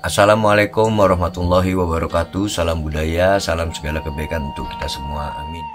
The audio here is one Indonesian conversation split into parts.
Assalamualaikum warahmatullahi wabarakatuh. Salam budaya, salam segala kebaikan untuk kita semua. Amin.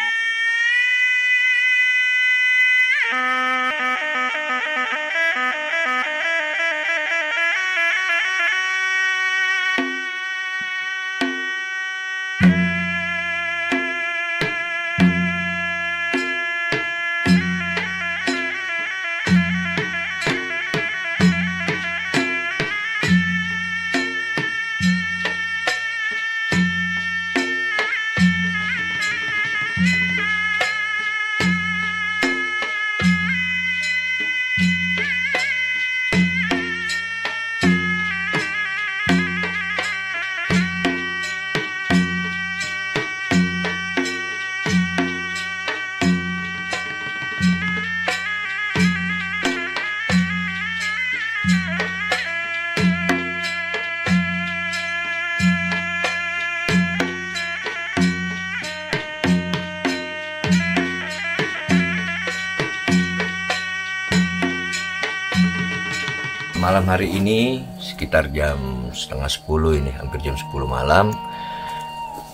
Malam hari ini sekitar jam setengah 10 ini, hampir jam 10 malam,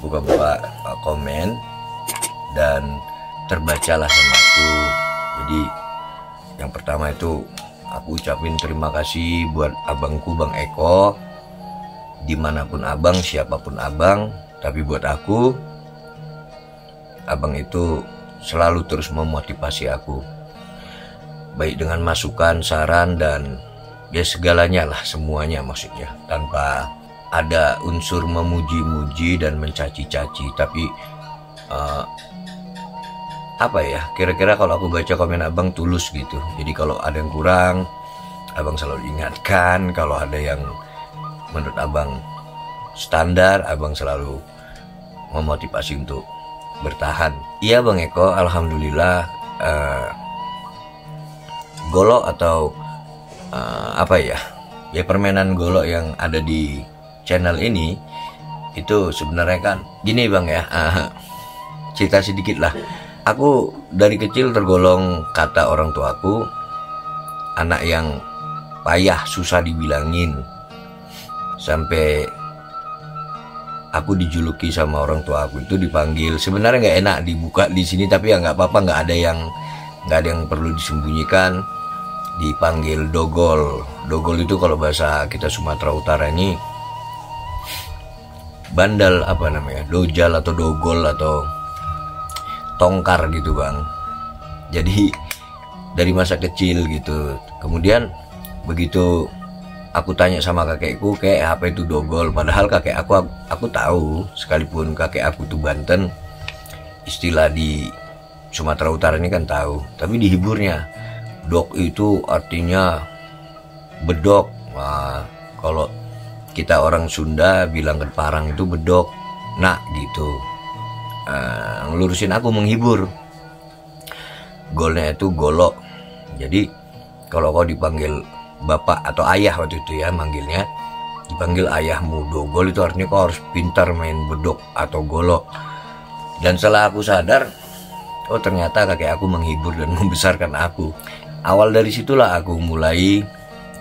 buka-buka komen dan terbacalah sama aku. Jadi yang pertama itu aku ucapin terima kasih buat abangku Bang Eko, dimanapun abang, siapapun abang, tapi buat aku abang itu selalu terus memotivasi aku, baik dengan masukan, saran, dan ya segalanya lah, semuanya maksudnya, tanpa ada unsur memuji-muji dan mencaci-caci. Tapi apa ya, kira-kira kalau aku baca komen abang tulus gitu. Jadi kalau ada yang kurang, abang selalu ingatkan. Kalau ada yang menurut abang standar, abang selalu memotivasi untuk bertahan. Iya Bang Eko, alhamdulillah golok atau apa ya permainan golok yang ada di channel ini itu sebenarnya kan gini Bang ya, cerita sedikit lah. Aku dari kecil tergolong kata orang tuaku anak yang payah, susah dibilangin, sampai aku dijuluki sama orang tua aku itu dipanggil, sebenarnya nggak enak dibuka di sini tapi ya nggak apa-apa, nggak ada yang perlu disembunyikan, dipanggil dogol. Dogol itu kalau bahasa kita Sumatera Utara ini bandal, apa namanya, dojal atau dogol atau tongkar gitu Bang. Jadi dari masa kecil gitu. Kemudian begitu aku tanya sama kakekku, kayak apa itu dogol, padahal kakek aku tahu, sekalipun kakek aku tuh Banten, istilah di Sumatera Utara ini kan tahu, tapi dihiburnya dok itu artinya bedok. Nah, kalau kita orang Sunda bilang ke parang itu bedok, nak gitu. Ngelurusin aku, menghibur. Golnya itu golok. Jadi kalau kau dipanggil bapak atau ayah waktu itu ya manggilnya, dipanggil ayahmu dogol, itu artinya kau harus pintar main bedok atau golok. Dan setelah aku sadar, oh ternyata kakek aku menghibur dan membesarkan aku. Awal dari situlah aku mulai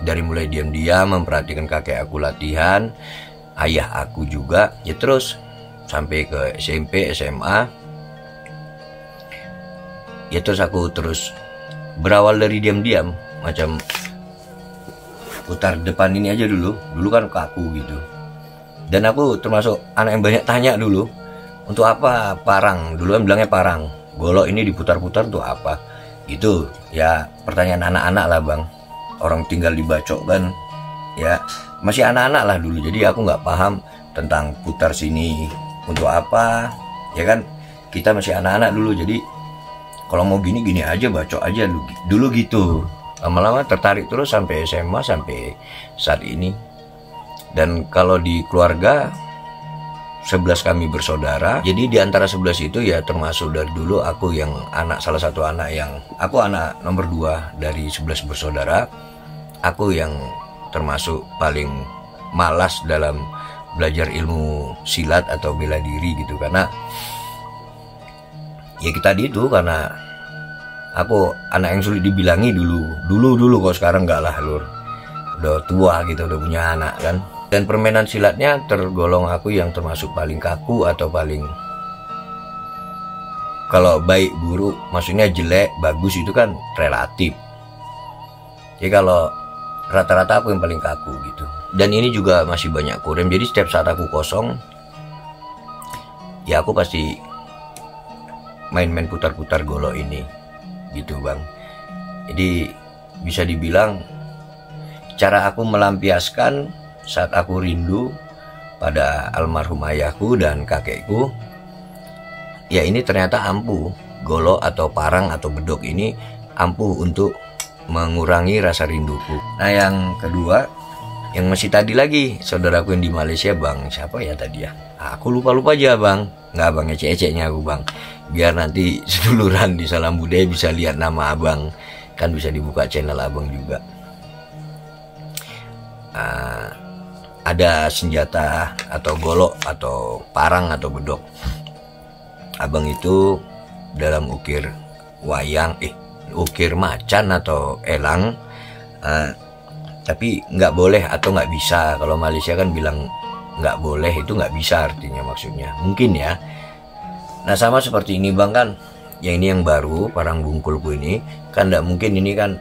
diam-diam memperhatikan kakek aku latihan, ayah aku juga, ya terus sampai ke SMP, SMA. Ya terus aku terus berawal dari diam-diam, macam putar depan ini aja dulu kan kaku gitu. Dan aku termasuk anak yang banyak tanya dulu, untuk apa parang? Dulu kan bilangnya parang, golok ini diputar-putar untuk apa? Gitu ya, pertanyaan anak-anak lah Bang, orang tinggal di Bacok kan ya, masih anak-anak lah dulu. Jadi aku nggak paham tentang putar sini untuk apa ya kan, kita masih anak-anak dulu. Jadi kalau mau gini aja, Bacok aja dulu gitu. Lama-lama tertarik terus sampai SMA, sampai saat ini. Dan kalau di keluarga 11 kami bersaudara. Jadi di antara 11 itu ya termasuk dari dulu aku yang salah satu anak yang, aku anak nomor 2 dari 11 bersaudara. Aku yang termasuk paling malas dalam belajar ilmu silat atau bela diri gitu, karena ya kita itu, karena aku anak yang sulit dibilangi dulu. Kalau sekarang enggak lah Lur, udah tua gitu, udah punya anak kan. Dan permainan silatnya tergolong aku yang termasuk paling kaku atau paling, kalau baik buruk maksudnya jelek bagus itu kan relatif. Jadi kalau rata-rata aku yang paling kaku gitu. Dan ini juga masih banyak kurem, jadi setiap saat aku kosong ya aku pasti main-main putar-putar golok ini gitu bang. Jadi bisa dibilang cara aku melampiaskan saat aku rindu pada almarhum ayahku dan kakekku, ya ini ternyata ampuh. Golok atau parang atau bedok ini ampuh untuk mengurangi rasa rinduku. Nah yang kedua, yang masih tadi lagi, saudaraku yang di Malaysia bang, siapa ya tadi ya? Aku lupa aja bang, nggak bang, ecek-eceknya aku bang. Biar nanti seduluran di Salam Budaya bisa lihat nama abang, kan bisa dibuka channel abang juga. Ada senjata atau golok atau parang atau bedok. Abang itu dalam ukir wayang, ukir macan atau elang, tapi nggak boleh atau nggak bisa. Kalau Malaysia kan bilang nggak boleh, itu nggak bisa artinya maksudnya. Mungkin ya. Nah sama seperti ini bang kan, yang ini yang baru parang bungkulku ini kan nggak mungkin ini kan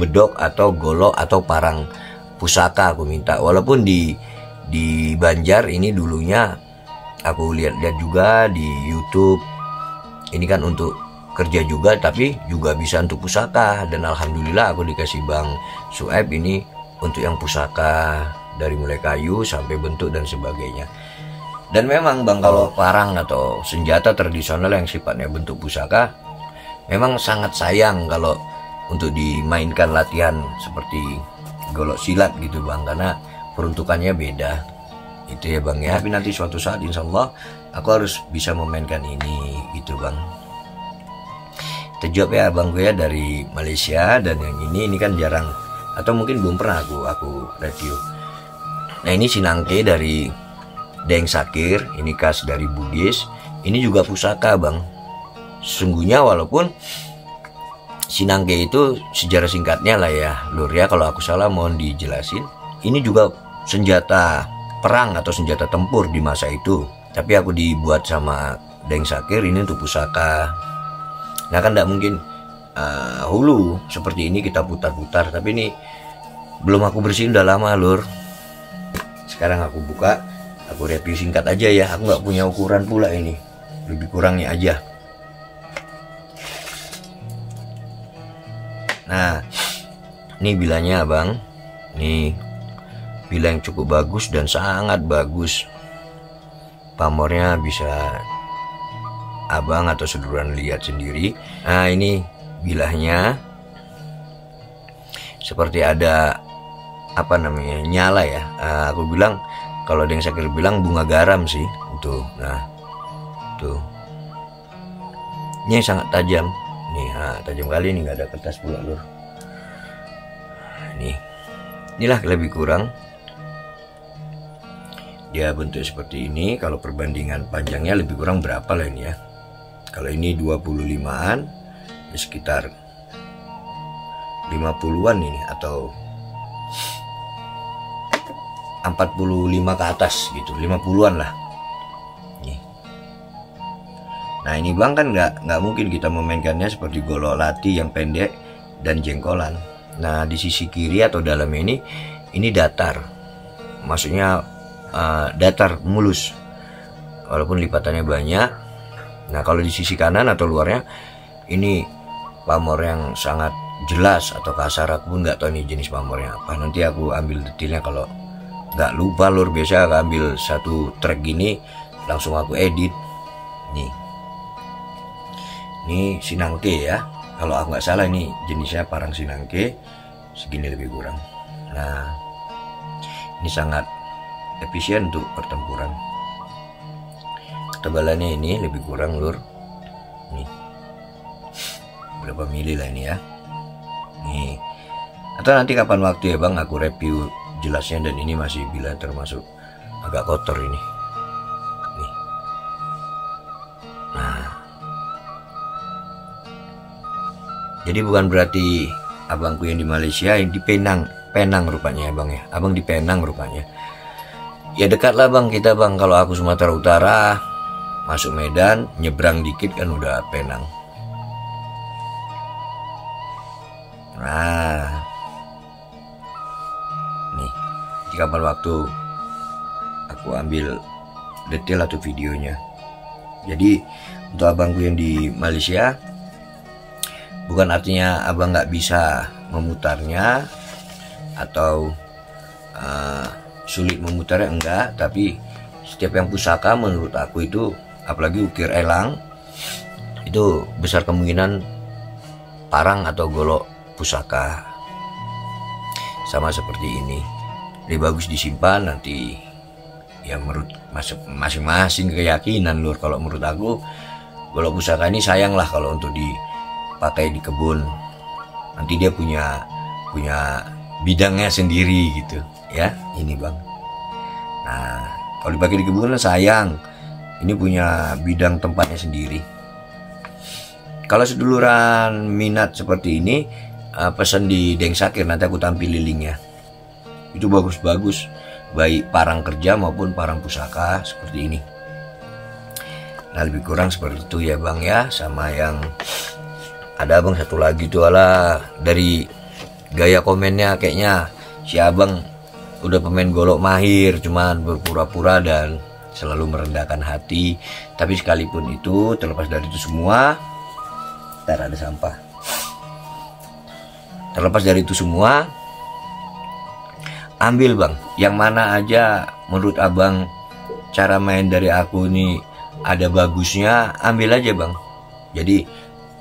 bedok atau golok atau parang pusaka aku minta. Walaupun di Banjar ini dulunya aku lihat juga di YouTube, ini kan untuk kerja juga tapi juga bisa untuk pusaka. Dan alhamdulillah aku dikasih Bang Sueb ini untuk yang pusaka, dari mulai kayu sampai bentuk dan sebagainya. Dan memang bang kalau parang atau senjata tradisional yang sifatnya bentuk pusaka memang sangat sayang kalau untuk dimainkan latihan seperti golok silat gitu bang, karena peruntukannya beda itu ya bang ya. Tapi nanti suatu saat insya Allah aku harus bisa memainkan ini gitu bang. Terjawab ya abang gue ya dari Malaysia. Dan yang ini kan jarang atau mungkin belum pernah aku review. Nah ini sinangke dari Deng Sakir, ini khas dari Bugis. Ini juga pusaka bang. Sesungguhnya walaupun sinangke itu sejarah singkatnya lah ya lur ya, kalau aku salah mohon dijelasin. Ini juga senjata perang atau senjata tempur di masa itu, tapi aku dibuat sama Deng Sakir ini untuk pusaka. Nah kan tidak mungkin hulu seperti ini kita putar-putar, tapi ini belum aku bersihin udah lama lur. Sekarang aku buka, aku review singkat aja ya, aku nggak punya ukuran pula ini, lebih kurangnya aja. Nah ini bilanya abang, ini bila yang cukup bagus dan sangat bagus. Pamornya bisa abang atau seduluran lihat sendiri. Nah ini bilahnya seperti ada apa namanya, nyala ya. Aku bilang kalau Deng Sakir bilang bunga garam sih tuh. Nah tuh ini sangat tajam nih, tajam kali ini, nggak ada kertas pula lur. Inilah lebih kurang dia bentuk seperti ini. Kalau perbandingan panjangnya lebih kurang berapa lah ini ya, kalau ini 25-an ya sekitar 50-an ini atau 45 ke atas gitu, 50-an lah. Nah ini bang kan nggak mungkin kita memainkannya seperti golok lati yang pendek dan jengkolan. Nah di sisi kiri atau dalam ini datar, maksudnya datar mulus walaupun lipatannya banyak. Nah kalau di sisi kanan atau luarnya ini pamor yang sangat jelas atau kasar. Aku pun nggak tahu ini jenis pamornya apa, nanti aku ambil detailnya kalau nggak lupa lur. Biasa aku ambil satu track gini langsung aku edit. Ini sinangke ya, kalau aku nggak salah ini jenisnya parang sinangke, segini lebih kurang. Nah ini sangat efisien untuk pertempuran. Ketebalannya ini lebih kurang lur, nih berapa mili lah ini ya. Nih atau nanti kapan waktu ya bang aku review jelasnya. Dan ini masih bila termasuk agak kotor ini. Nih nah jadi bukan berarti abangku yang di Malaysia, yang di Penang Penang rupanya ya bang ya. Abang di Penang rupanya. Ya dekat lah bang kita bang. Kalau aku Sumatera Utara, masuk Medan, nyebrang dikit kan udah Penang. Nah, nih, di kapan waktu aku ambil detail atau videonya. Jadi untuk abangku yang di Malaysia, bukan artinya abang nggak bisa memutarnya atau sulit memutarnya, enggak. Tapi setiap yang pusaka menurut aku itu, apalagi ukir elang, itu besar kemungkinan parang atau golok pusaka. Sama seperti ini, lebih bagus disimpan nanti. Ya menurut masing-masing keyakinan lur. Kalau menurut aku, golok pusaka ini sayang lah kalau untuk dipakai di kebun. Nanti dia punya bidangnya sendiri gitu ya. Ini bang, nah kalau dipakai di kebun sayang, ini punya bidang tempatnya sendiri. Kalau seduluran minat seperti ini, pesan di Deng Sakir, nanti aku tampil linknya. Itu bagus-bagus, baik parang kerja maupun parang pusaka seperti ini. Nah lebih kurang seperti itu ya bang ya. Sama yang ada bang satu lagi tuh, ala dari gaya komennya kayaknya si abang udah pemain golok mahir, cuman berpura-pura dan selalu merendahkan hati. Tapi sekalipun itu, terlepas dari itu semua, ntar ada sampah. Terlepas dari itu semua, ambil bang, yang mana aja menurut abang cara main dari aku ini ada bagusnya, ambil aja bang. Jadi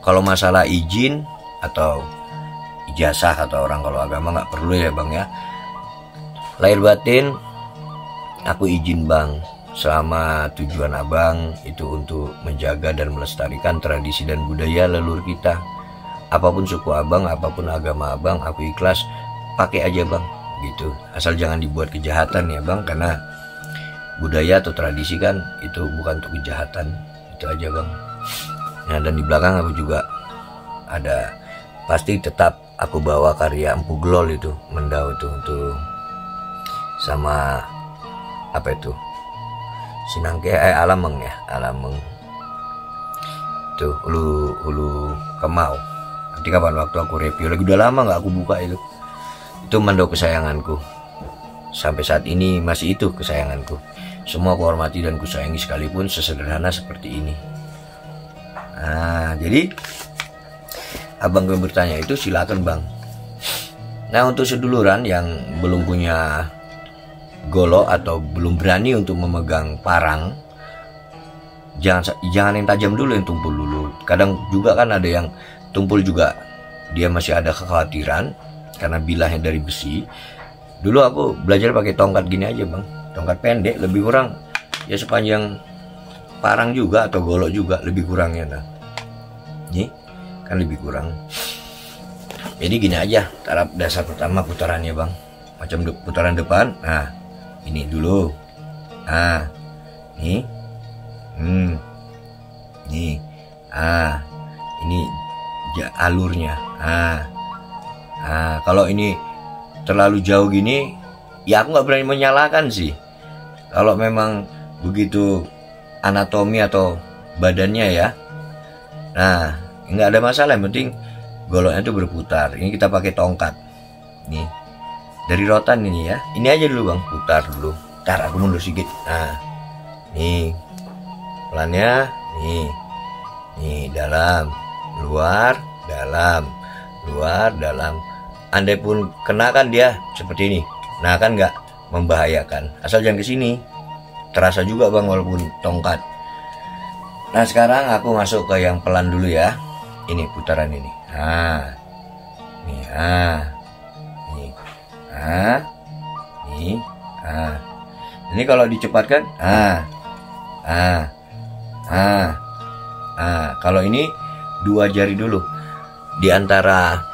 kalau masalah izin atau ijazah atau orang kalau agama nggak perlu ya bang ya. Lahir batin aku izin bang, selama tujuan abang itu untuk menjaga dan melestarikan tradisi dan budaya leluhur kita. Apapun suku abang, apapun agama abang, aku ikhlas, pakai aja bang gitu. Asal jangan dibuat kejahatan ya bang, karena budaya atau tradisi kan itu bukan untuk kejahatan. Itu aja bang. Nah dan di belakang aku juga ada, pasti tetap aku bawa karya Empu Glol itu, Mendau itu, untuk sama apa itu, Sinangke Alameng ya, Alameng tuh, hulu Kemau. Nanti kapan waktu aku review lagi, udah lama nggak aku buka itu Mendau kesayanganku. Sampai saat ini masih itu kesayanganku. Semua aku hormati dan kusayangi sekalipun sesederhana seperti ini. Nah jadi abang yang bertanya itu silakan bang. Nah untuk seduluran yang belum punya golok atau belum berani untuk memegang parang, jangan yang tajam dulu, yang tumpul dulu. Kadang juga kan ada yang tumpul juga dia masih ada kekhawatiran karena bilahnya dari besi. Dulu aku belajar pakai tongkat gini aja bang, tongkat pendek, lebih kurang ya sepanjang parang juga atau golok juga, lebih kurangnya. Nah ini kan lebih kurang. Jadi gini aja taraf dasar pertama putarannya bang, macam putaran depan. Nah ini dulu, nah nih nih, ini alurnya. Kalau ini terlalu jauh gini ya aku nggak berani menyalahkan sih. Kalau memang begitu anatomi atau badannya ya, nah nggak ada masalah, yang penting goloknya itu berputar. Ini kita pakai tongkat nih dari rotan ini ya, ini aja dulu bang, putar dulu. Ntar aku mundur sedikit. Nah nih pelannya, nih dalam luar dalam luar dalam. Andai pun kena kan dia seperti ini, nah kan nggak membahayakan, asal jangan kesini. Terasa juga bang walaupun tongkat. Nah sekarang aku masuk ke yang pelan dulu ya. Ini putaran ini. Ini kalau dicepatkan, kalau ini dua jari dulu di antara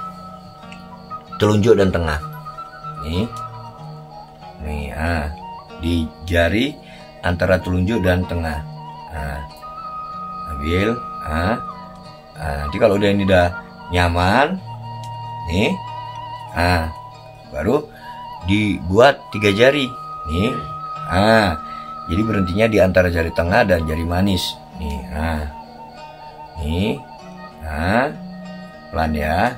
telunjuk dan tengah. Nih, di jari antara telunjuk dan tengah. Ambil, nanti kalau udah ini udah nyaman, nih, baru dibuat 3 jari nih. Jadi berhentinya di antara jari tengah dan jari manis nih. Nih, pelan ya.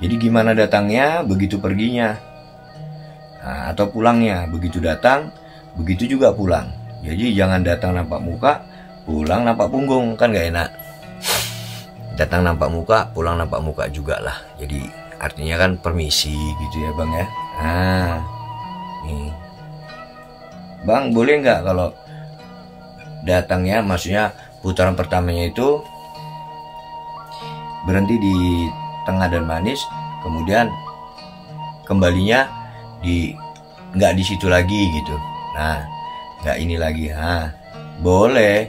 Jadi gimana datangnya, begitu perginya. Atau pulangnya, begitu datang, begitu juga pulang. Jadi jangan datang nampak muka, pulang nampak punggung, kan gak enak. Datang nampak muka, pulang nampak muka juga lah. Jadi artinya kan permisi gitu ya bang ya. Nih, bang boleh nggak kalau datangnya, maksudnya putaran pertamanya itu berhenti di tengah dan manis, kemudian kembalinya nggak di situ lagi gitu. Nggak ini lagi. Boleh,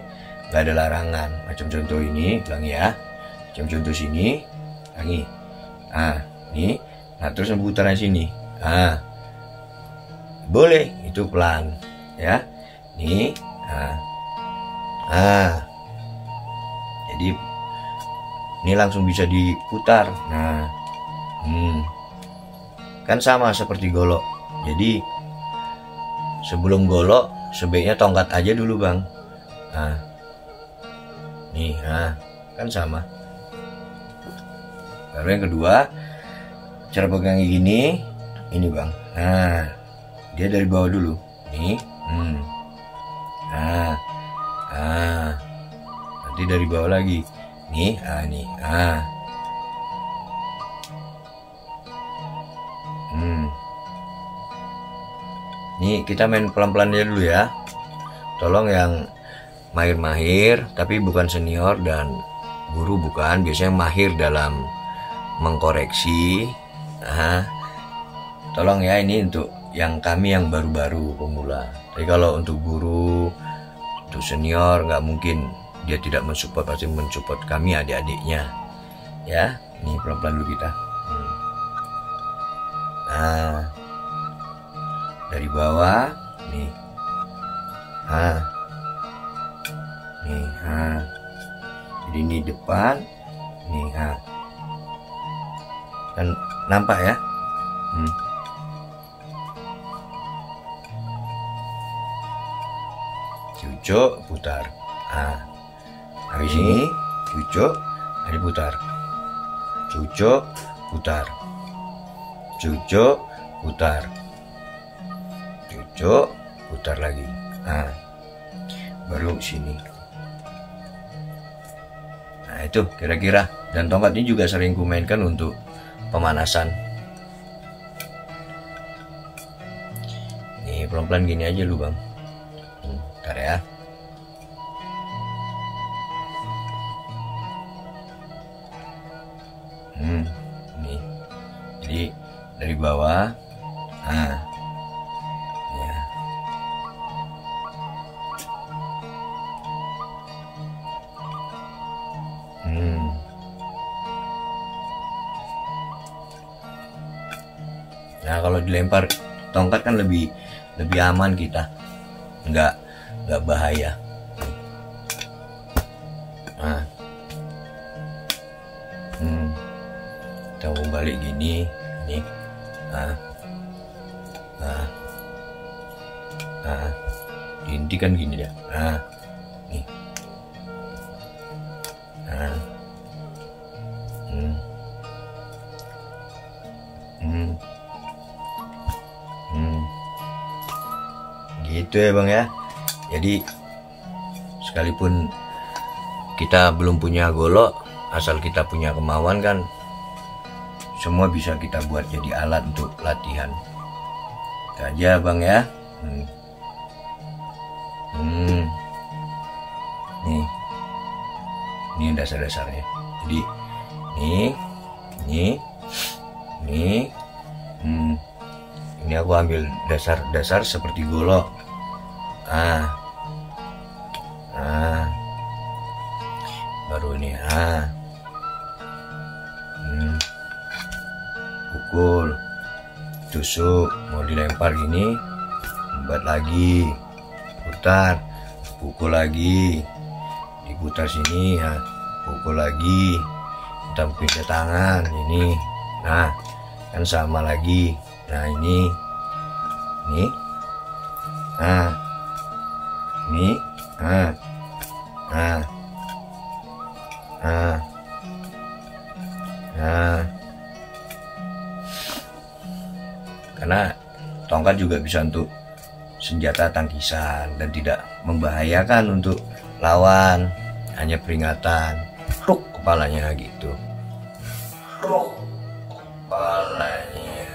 nggak ada larangan. Macam contoh ini, ulangi ya. Macam contoh sini, ulangi. Nih, terus putaran sini. Boleh, itu pelan ya. Nih, jadi ini langsung bisa diputar. Kan sama seperti golok. Jadi sebelum golok sebaiknya tongkat aja dulu bang. Nih, kan sama. Lalu yang kedua, cara pegangnya gini, ini bang. Dia dari bawah dulu. Nih, nanti dari bawah lagi. Nih, nih, Nih kita main pelan-pelan aja dulu ya. Tolong yang mahir-mahir, tapi bukan senior dan guru bukan, biasanya mahir dalam mengkoreksi. Tolong ya, ini untuk yang kami yang baru-baru pemula. Tapi kalau untuk guru, untuk senior nggak mungkin dia tidak mensupport, pasti mensupport kami adik-adiknya. Ya, ini pelan-pelan dulu kita. Dari bawah, nih, nih, jadi ini depan, nih, kan nampak ya. Cucuk, putar. Habis ini cucuk, diputar. Cucuk, putar. Cucuk, putar. Cucuk, putar lagi. Baru sini. Itu kira-kira. Dan tongkat ini juga sering ku mainkan untuk pemanasan. Nih pelan-pelan gini aja lu bang. Bentar ya. Nih. Jadi dari bawah. Ya. Nah kalau dilempar tongkat kan lebih aman kita, nggak bahaya. Kita mau balik gini, nih, dihentikan gini ya, nih, gitu ya bang ya. Jadi sekalipun kita belum punya golok, asal kita punya kemauan kan semua bisa kita buat jadi alat untuk latihan. Itu aja bang ya. Nih, ini dasar-dasarnya. Jadi ini aku ambil dasar seperti golok. Baru ini pukul, tusuk, mau dilempar gini, buat lagi, putar, pukul lagi, diputar sini, pukul lagi, kita pindah tangan ini. Kan kan sama lagi. Nah ini nah ini nah karena tongkat juga bisa untuk senjata tangkisan dan tidak membahayakan untuk lawan, hanya peringatan. Ruk kepalanya gitu, ruk kepalanya.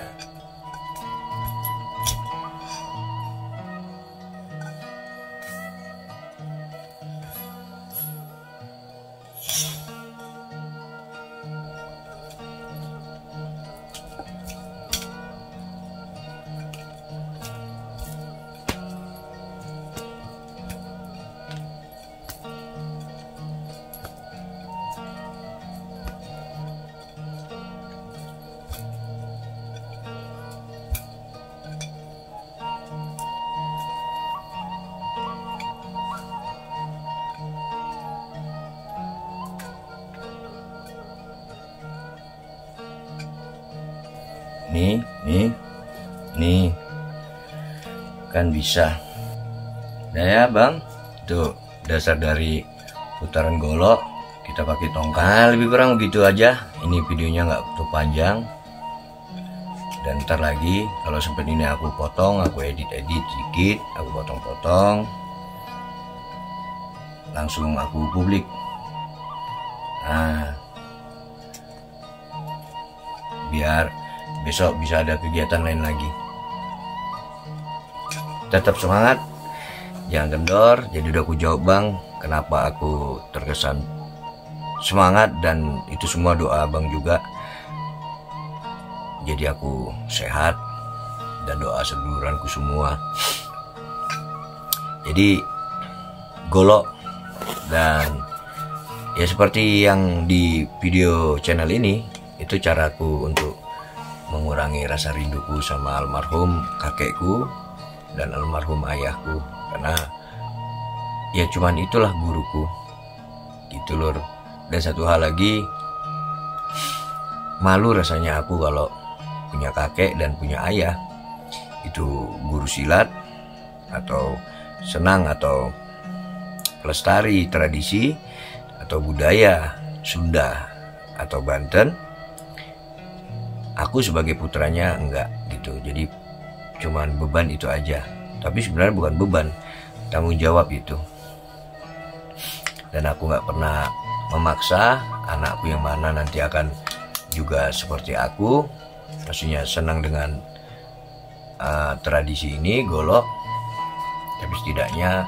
Nih kan bisa. Nah ya bang, itu dasar dari putaran golok. Kita pakai tongkat, lebih kurang begitu aja. Ini videonya nggak terlalu panjang, dan ntar lagi kalau sempat ini aku potong, aku edit sedikit, aku potong-potong, langsung aku publik. Nah, biar besok bisa ada kegiatan lain lagi. Tetap semangat, jangan kendor. Jadi udah aku jawab bang, kenapa aku terkesan semangat, dan itu semua doa abang juga. Jadi aku sehat, dan doa seduluranku semua. Jadi golok, dan ya seperti yang di video channel ini, itu caraku untuk mengurangi rasa rinduku sama almarhum kakekku dan almarhum ayahku, karena ya cuman itulah guruku gitu lur. Dan satu hal lagi, malu rasanya aku kalau punya kakek dan punya ayah itu guru silat atau senang atau pelestari tradisi atau budaya Sunda atau Banten. Aku sebagai putranya enggak gitu, jadi cuman beban itu aja. Tapi sebenarnya bukan beban, tanggung jawab itu. Dan aku nggak pernah memaksa anakku yang mana nanti akan juga seperti aku, maksudnya senang dengan tradisi ini golok. Tapi setidaknya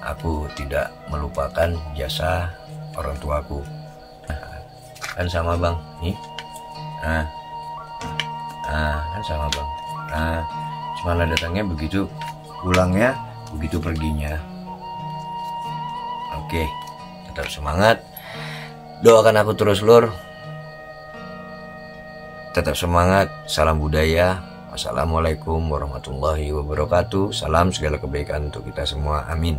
aku tidak melupakan jasa orang tuaku. Kan sama bang nih, kan sama bang. Semana datangnya begitu, pulangnya begitu perginya. Oke, tetap semangat, doakan aku terus lur. Tetap semangat, salam budaya. Wassalamualaikum warahmatullahi wabarakatuh. Salam segala kebaikan untuk kita semua, amin.